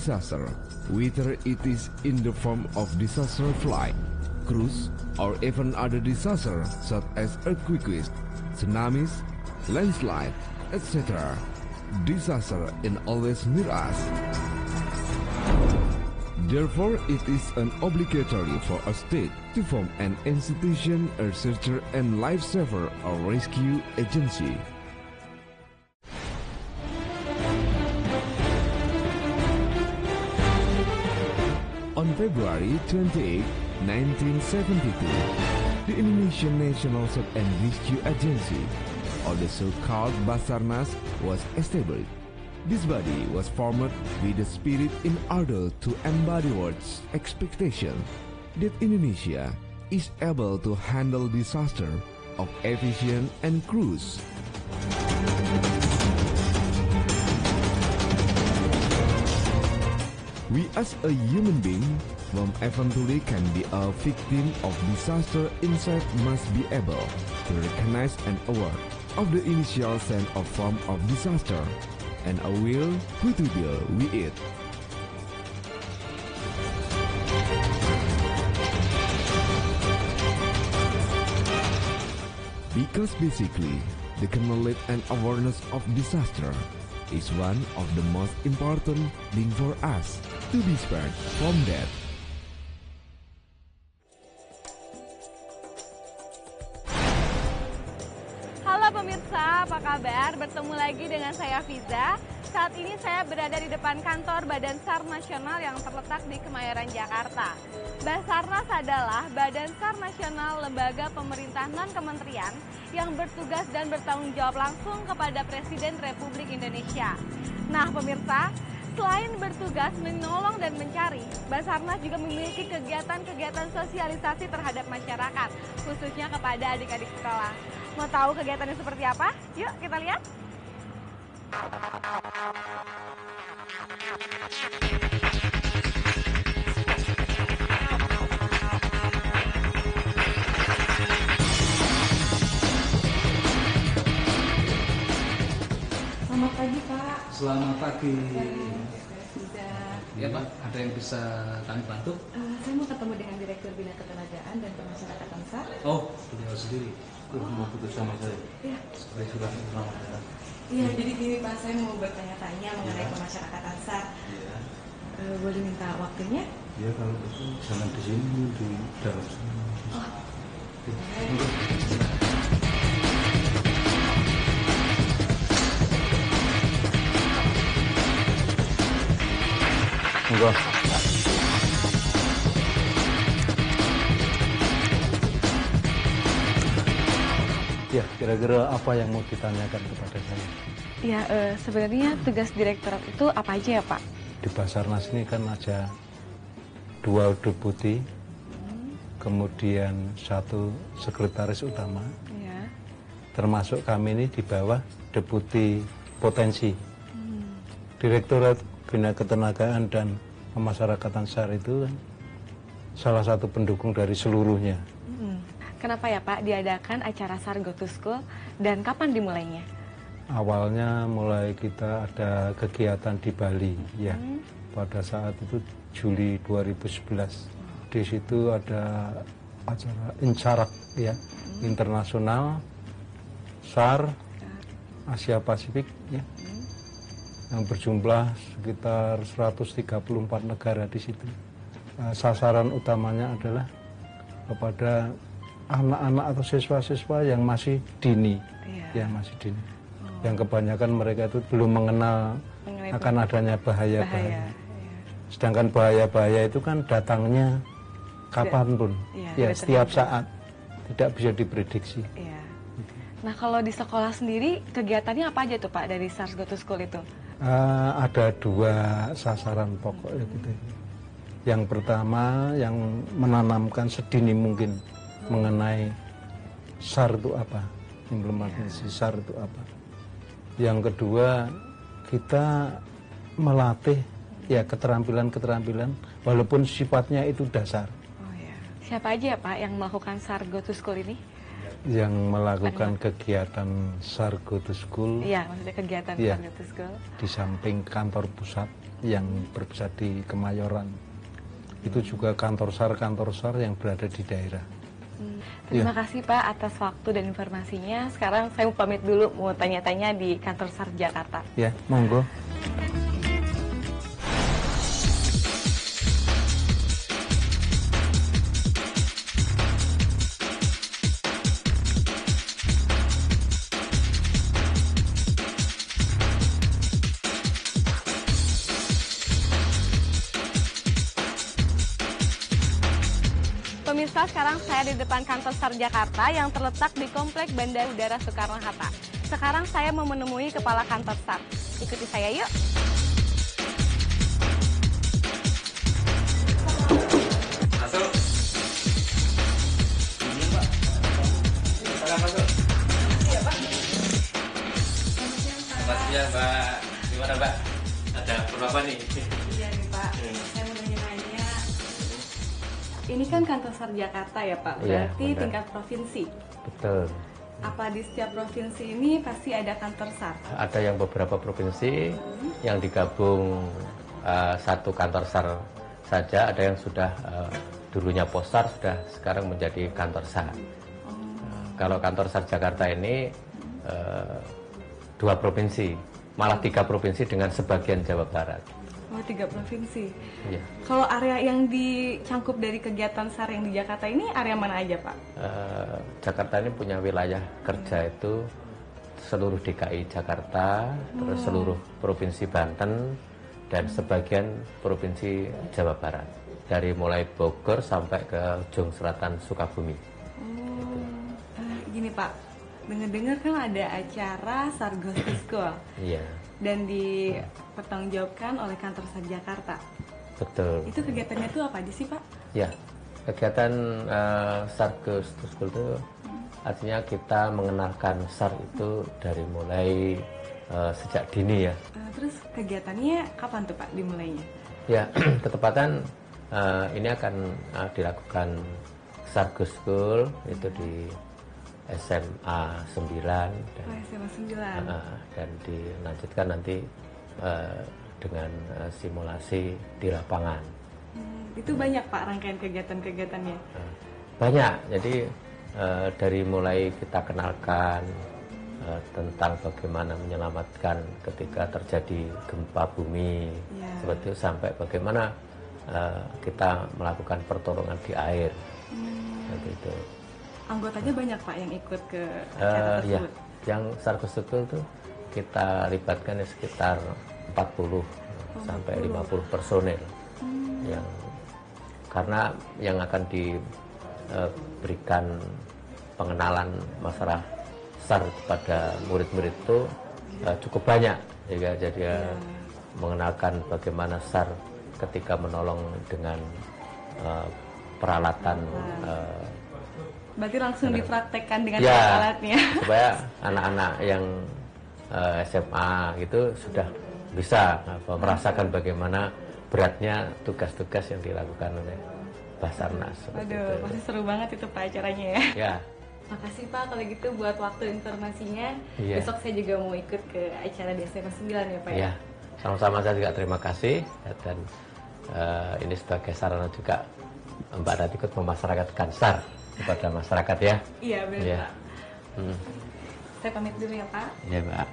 disaster, whether it is in the form of disaster flight, cruise, or even other disasters such as earthquakes, tsunamis, landslide, etc. Disaster in always near us. Therefore, it is an obligatory for a state to form an institution, a searcher and lifesaver or rescue agency. On February 28, 1972, the Indonesian National Search and Rescue Agency, or the so-called Basarnas, was established. This body was formed with the spirit in order to embody world's expectation that Indonesia is able to handle disaster of aviation and cruise. We as a human being, whom eventually can be a victim of disaster inside, must be able to recognize and aware of the initial sense of form of disaster and a will to deal with it. Because basically, the knowledge and awareness of disaster is one of the most important things for us to be spared from that. Halo pemirsa, apa kabar? Bertemu lagi dengan saya Fiza. Saat ini saya berada di depan kantor Badan SAR Nasional yang terletak di Kemayoran, Jakarta. Basarnas adalah Badan SAR Nasional, lembaga pemerintah non-kementerian yang bertugas dan bertanggung jawab langsung kepada Presiden Republik Indonesia. Nah pemirsa, selain bertugas menolong dan mencari, Basarnas juga memiliki kegiatan-kegiatan sosialisasi terhadap masyarakat, khususnya kepada adik-adik sekolah. Mau tahu kegiatannya seperti apa? Yuk kita lihat. Selamat pagi Pak. Selamat pagi. Ya Pak, ada yang bisa kami bantu? Saya mau ketemu dengan Direktur Bina Ketenagaan dan Pemasyarakatan SAR. Oh, beliau sendiri. Mau putus sama saya. Iya. Sebagai surat selamat datang. Iya, jadi gini Pak, saya mau bertanya-tanya mengenai pemasyarakatan SAR. Iya. Boleh minta waktunya? Ya kalau itu jangan di sini, di dalam sana. Oh. Enggak. Ya, kira-kira apa yang mau ditanyakan kepada saya? Ya, sebenarnya tugas direktorat itu apa aja ya Pak? Di Basarnas ini kan ada 2 deputi, kemudian 1 sekretaris utama, Ya. termasuk kami ini di bawah deputi potensi. Direktorat Bina Ketenagaan dan Pemasyarakatan SAR itu kan salah satu pendukung dari seluruhnya. Kenapa ya Pak diadakan acara SAR Go to School dan kapan dimulainya? Awalnya mulai kita ada kegiatan di Bali ya. Pada saat itu Juli 2011. Di situ ada acara Incarak ya, internasional SAR Asia Pasifik ya. Yang berjumlah sekitar 134 negara di situ. Sasaran utamanya adalah kepada anak-anak atau siswa-siswa yang masih dini, ya masih dini. Yang kebanyakan mereka itu belum mengenal akan adanya bahaya-bahaya. Sedangkan bahaya-bahaya itu kan datangnya kapanpun, ya setiap saat, tidak bisa diprediksi. Nah kalau di sekolah sendiri kegiatannya apa aja tuh Pak dari SAR Go to School itu? Ada 2 sasaran pokok ya gitu. Yang pertama yang menanamkan sedini mungkin mengenai SAR itu apa, implementasi SAR itu apa. Yang kedua kita melatih ya keterampilan-keterampilan walaupun sifatnya itu dasar. Siapa aja ya Pak yang melakukan SAR Go to School ini? Yang melakukan kegiatan SAR Go to School. Iya, maksudnya kegiatan SAR Go to School. Di samping kantor pusat yang berpusat di Kemayoran. Itu juga kantor SAR yang berada di daerah. Terima kasih Pak atas waktu dan informasinya. Sekarang saya mau pamit dulu, mau tanya-tanya di kantor SAR Jakarta. Ya, monggo. Pemirsa, sekarang saya di depan kantor SAR Jakarta yang terletak di Komplek Bandara Udara Soekarno-Hatta. Sekarang saya mau menemui Kepala Kantor SAR. Ikuti saya yuk. Masuk. Ini Mbak. Silakan masuk. Iya Pak. Selamat siang Mbak. Gimana Mbak? Ada perlu apa nih? Iya nih Pak, saya mau nanya-nanya. Ini kan kantor SAR Jakarta ya Pak, berarti benar. tingkat provinsi. Betul. Apa di setiap provinsi ini pasti ada kantor SAR? Ada yang beberapa provinsi yang digabung satu kantor SAR saja, ada yang sudah dulunya Possar sudah sekarang menjadi kantor SAR. Kalau kantor SAR Jakarta ini 2 provinsi, malah 3 provinsi dengan sebagian Jawa Barat. Oh, 3 provinsi. Iya. Kalau area yang dicangkup dari kegiatan SAR yang di Jakarta ini area mana aja Pak? Jakarta ini punya wilayah kerja itu seluruh DKI Jakarta, terus seluruh provinsi Banten, dan sebagian provinsi Jawa Barat. Dari mulai Bogor sampai ke ujung selatan Sukabumi. Gini Pak, dengar-dengar kan ada acara SAR Goes to School Iya, dan dipertanggungjawabkan oleh kantor SAR Jakarta. betul. Itu kegiatannya tuh apa aja sih Pak? Ya, kegiatan SAR Goes to School itu artinya kita mengenalkan SAR itu dari mulai sejak dini ya. Terus kegiatannya kapan tuh Pak dimulainya? Ya, ketepatan ini akan dilakukan SAR Goes to School itu di SMA 9 dan, SMA 9. dan dilanjutkan nanti dengan simulasi di lapangan. Itu banyak Pak rangkaian kegiatan-kegiatannya? Banyak, jadi dari mulai kita kenalkan tentang bagaimana menyelamatkan ketika terjadi gempa bumi, seperti itu, sampai bagaimana kita melakukan pertolongan di air, seperti itu. Anggotanya banyak Pak yang ikut ke acara tersebut? Yang SAR Goes to School itu kita libatkan sekitar 40 sampai 50 personil, yang karena yang akan diberikan pengenalan masalah SAR kepada murid-murid itu cukup banyak, jadi mengenalkan bagaimana SAR ketika menolong dengan peralatan. Berarti langsung dipraktekkan dengan Ya, alatnya. supaya anak-anak yang SMA gitu sudah bisa merasakan bagaimana beratnya tugas-tugas yang dilakukan oleh Basarnas. Aduh, pasti seru banget itu Pak acaranya ya. Ya, Makasih Pak kalau gitu buat waktu informasinya. Iya. Besok saya juga mau ikut ke acara di SMA 9 ya Pak ya, sama-sama, saya juga terima kasih, dan ini sebagai sarana juga Mbak Rat ikut memasyarakatkan SAR kepada masyarakat ya. Iya benar Iya. Pak. Saya pamit dulu ya Pak. Iya Mbak.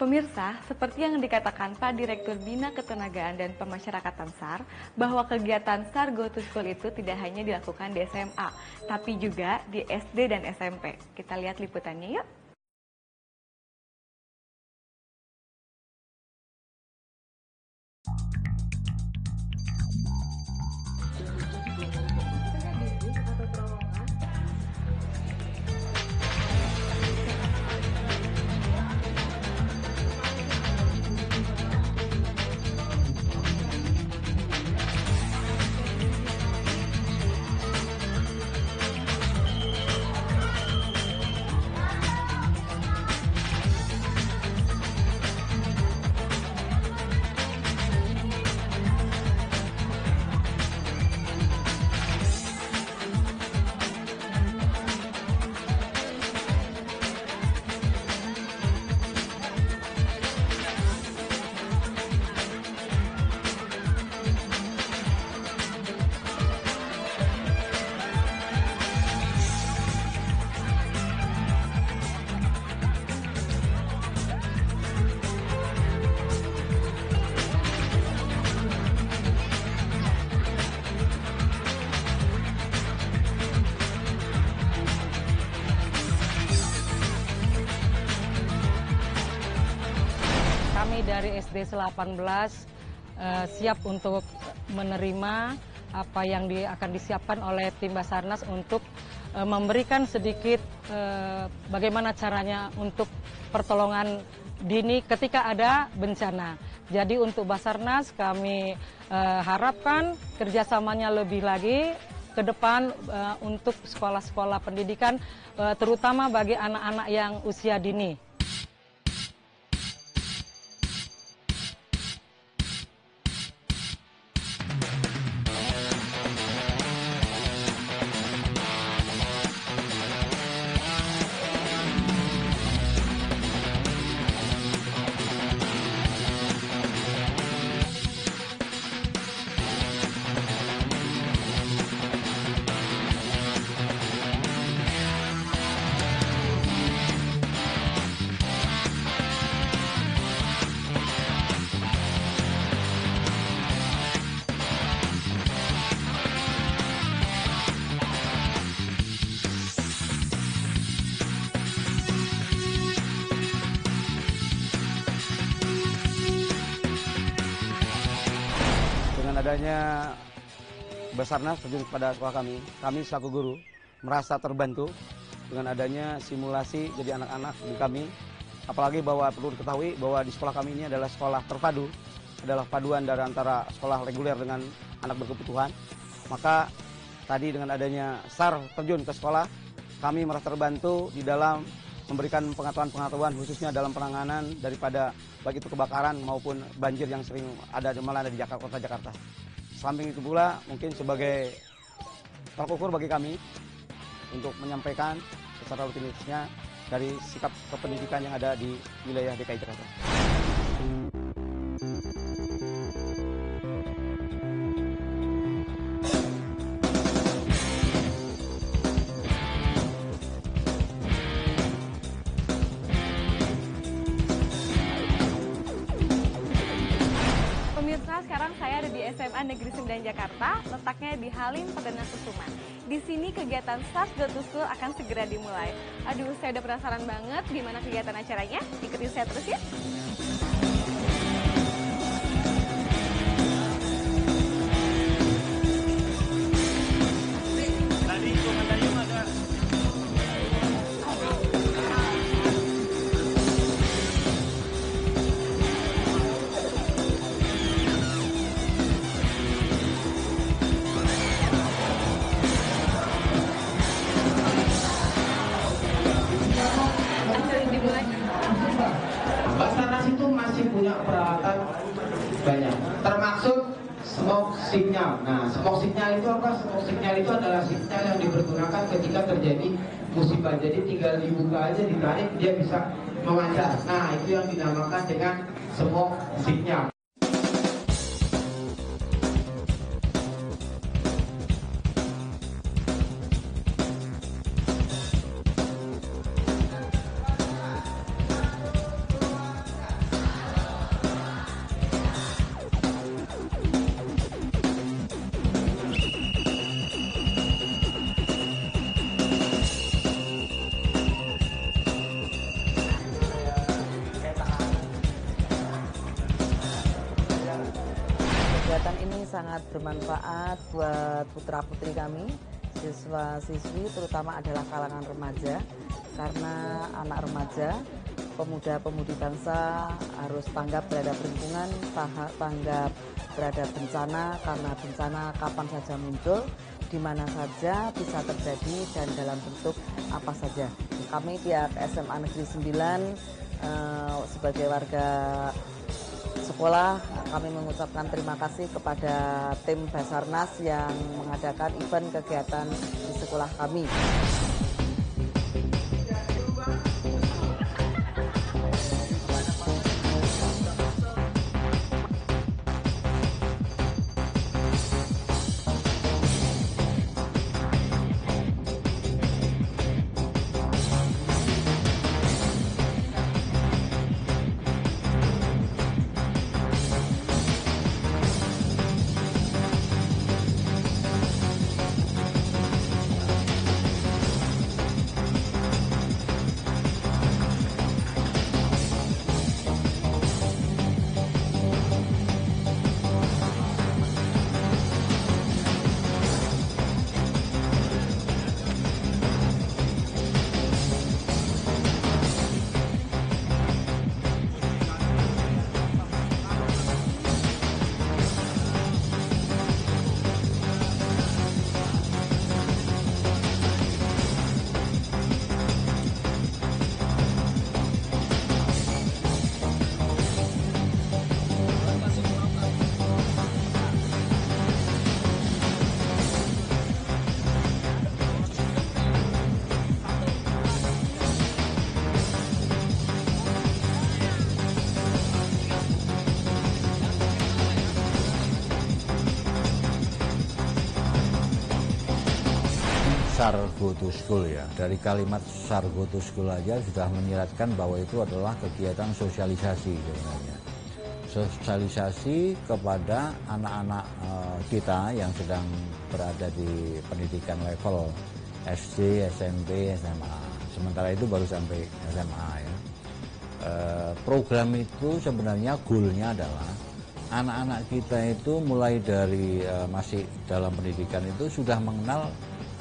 Pemirsa, seperti yang dikatakan Pak Direktur Bina Ketenagaan dan Pemasyarakatan SAR, bahwa kegiatan SAR Go to School itu tidak hanya dilakukan di SMA, tapi juga di SD dan SMP. Kita lihat liputannya yuk. dari SD 18 siap untuk menerima apa yang akan disiapkan oleh tim Basarnas untuk memberikan sedikit bagaimana caranya untuk pertolongan dini ketika ada bencana. Jadi untuk Basarnas kami harapkan kerjasamanya lebih lagi ke depan untuk sekolah-sekolah pendidikan, terutama bagi anak-anak yang usia dini. Adanya Basarnas terjun kepada sekolah kami selaku guru merasa terbantu dengan adanya simulasi jadi anak-anak di kami. Apalagi bahwa perlu diketahui bahwa di sekolah kami ini adalah sekolah terpadu, adalah paduan dari antara sekolah reguler dengan anak berkebutuhan. Maka tadi dengan adanya SAR terjun ke sekolah, kami merasa terbantu di dalam memberikan pengetahuan-pengetahuan khususnya dalam penanganan daripada baik itu kebakaran maupun banjir yang sering ada di Jakarta. Samping itu pula mungkin sebagai tolak ukur bagi kami untuk menyampaikan secara rutinitasnya dari sikap kependidikan yang ada di wilayah DKI Jakarta. Pemirsa, sekarang saya ada di SMA Negeri 9 Jakarta, letaknya di Halim Perdana Kusuma. Di sini kegiatan Start Go to School akan segera dimulai. Aduh, saya udah penasaran banget gimana kegiatan acaranya. Ikutin saya terus ya. Basarnas itu masih punya peralatan banyak, termasuk smoke signal. Nah, smoke signal itu apa? Smoke signal itu adalah signal yang dipergunakan ketika terjadi musibah. Jadi tinggal dibuka aja, ditarik, dia bisa memancar. Nah, itu yang dinamakan dengan smoke signal. Kegiatan ini sangat bermanfaat buat putra-putri kami, siswa-siswi, terutama adalah kalangan remaja, karena anak remaja, pemuda-pemudi bangsa harus tanggap terhadap lingkungan, tanggap terhadap bencana, karena bencana kapan saja muncul, di mana saja bisa terjadi dan dalam bentuk apa saja. Kami pihak SMA Negeri 9 sebagai warga sekolah, kami mengucapkan terima kasih kepada tim Basarnas yang mengadakan event kegiatan di sekolah kami. SAR Go to School ya. Dari kalimat SAR Go to School aja sudah menyiratkan bahwa itu adalah kegiatan sosialisasi sebenarnya. Sosialisasi kepada anak-anak kita yang sedang berada di pendidikan level SD, SMP, SMA. Sementara itu baru sampai SMA ya. Program itu sebenarnya goalnya adalah anak-anak kita itu mulai dari masih dalam pendidikan itu sudah mengenal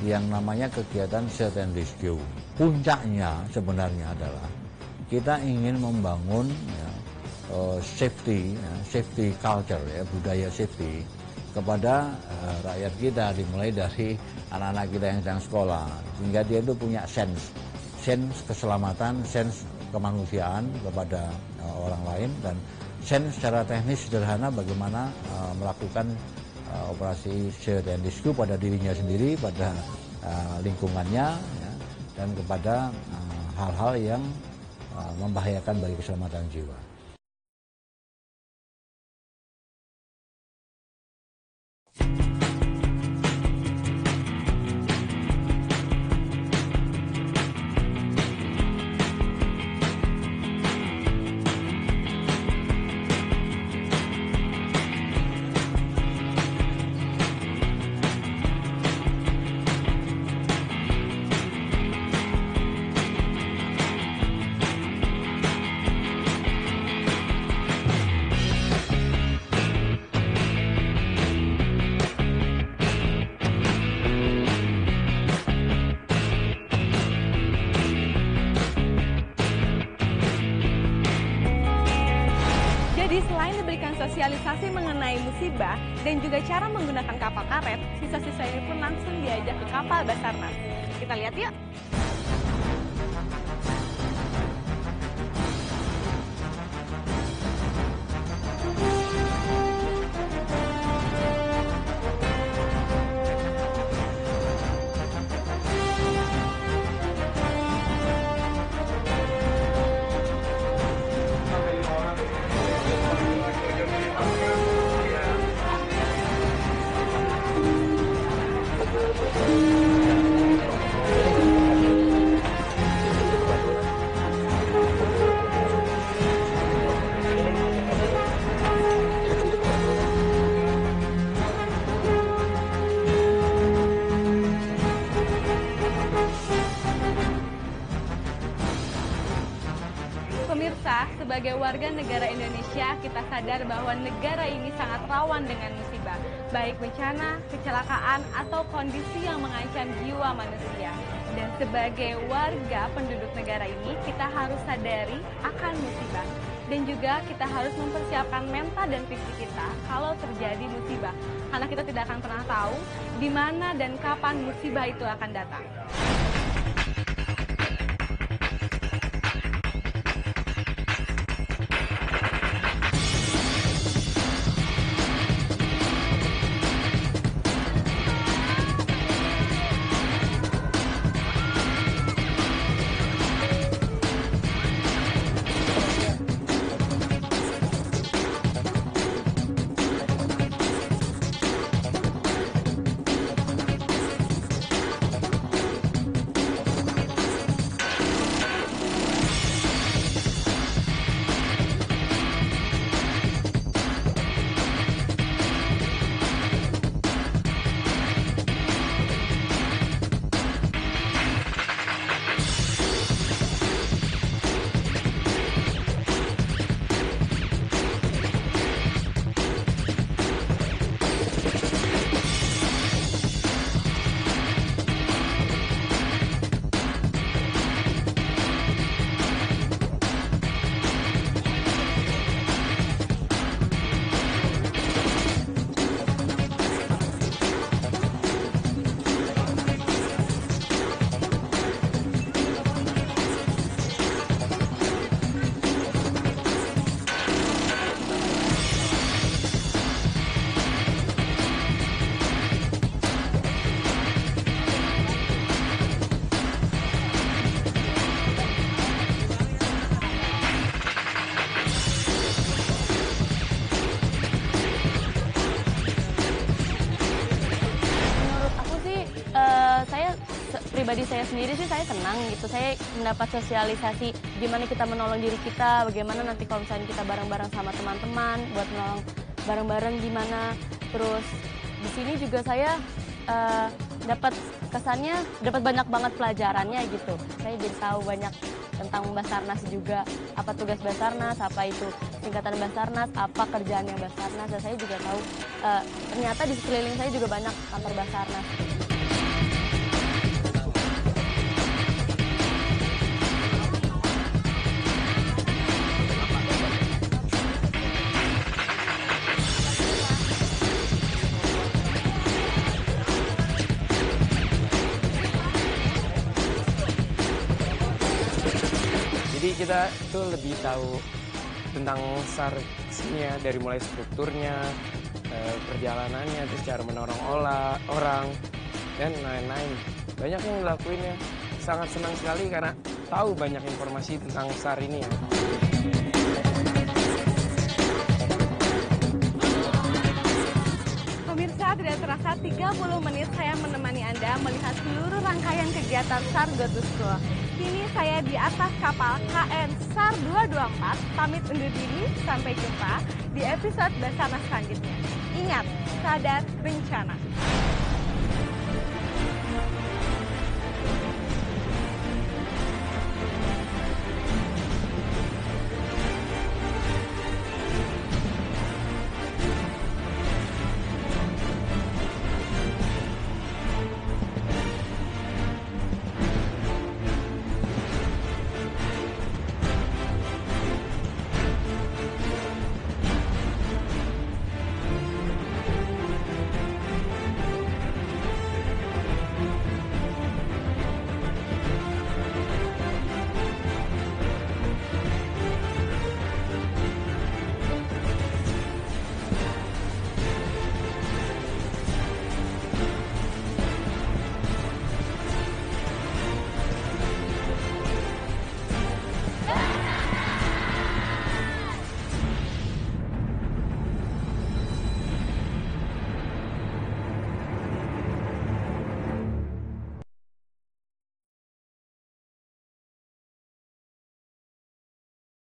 yang namanya kegiatan search and rescue. Puncaknya sebenarnya adalah kita ingin membangun ya, safety culture ya, budaya safety kepada rakyat kita, dimulai dari anak-anak kita yang sedang sekolah, sehingga dia itu punya sense keselamatan, sense kemanusiaan kepada orang lain, dan sense secara teknis sederhana bagaimana melakukan operasi search and rescue pada dirinya sendiri, pada lingkungannya ya, dan kepada hal-hal yang membahayakan bagi keselamatan jiwa. Jadi selain diberikan sosialisasi mengenai musibah dan juga cara menggunakan kapal karet, siswa-siswa ini pun langsung diajak ke kapal Basarnas. Kita lihat yuk. Pemirsa, sebagai warga negara Indonesia, kita sadar bahwa negara ini sangat rawan dengan musibah, baik bencana, kecelakaan, atau kondisi yang mengancam jiwa manusia. Dan sebagai warga penduduk negara ini, kita harus sadari akan musibah. Dan juga kita harus mempersiapkan mental dan fisik kita kalau terjadi musibah. Karena kita tidak akan pernah tahu di mana dan kapan musibah itu akan datang. pribadi saya sendiri sih saya senang gitu. Saya mendapat sosialisasi gimana kita menolong diri kita, bagaimana nanti kalau misalnya kita bareng-bareng sama teman-teman buat menolong bareng-bareng gimana. Terus di sini juga saya dapat kesannya dapat banyak banget pelajarannya gitu. Saya jadi tahu banyak tentang Basarnas juga, apa tugas Basarnas, apa itu singkatan Basarnas, apa kerjaannya Basarnas, dan saya juga tahu ternyata di sekeliling saya juga banyak kantor Basarnas. Jadi kita tuh lebih tahu tentang SAR-nya dari mulai strukturnya, perjalanannya, terus cara menolong orang, dan lain-lain. Banyak yang ngelakuinnya. Sangat senang sekali karena tahu banyak informasi tentang SAR ini ya. Pemirsa, tidak terasa 30 menit saya menemani Anda melihat seluruh rangkaian kegiatan SAR Go to School. Kini saya di atas kapal KN SAR 224, pamit undur diri, sampai jumpa di episode Basarnas selanjutnya. Ingat, sadar bencana.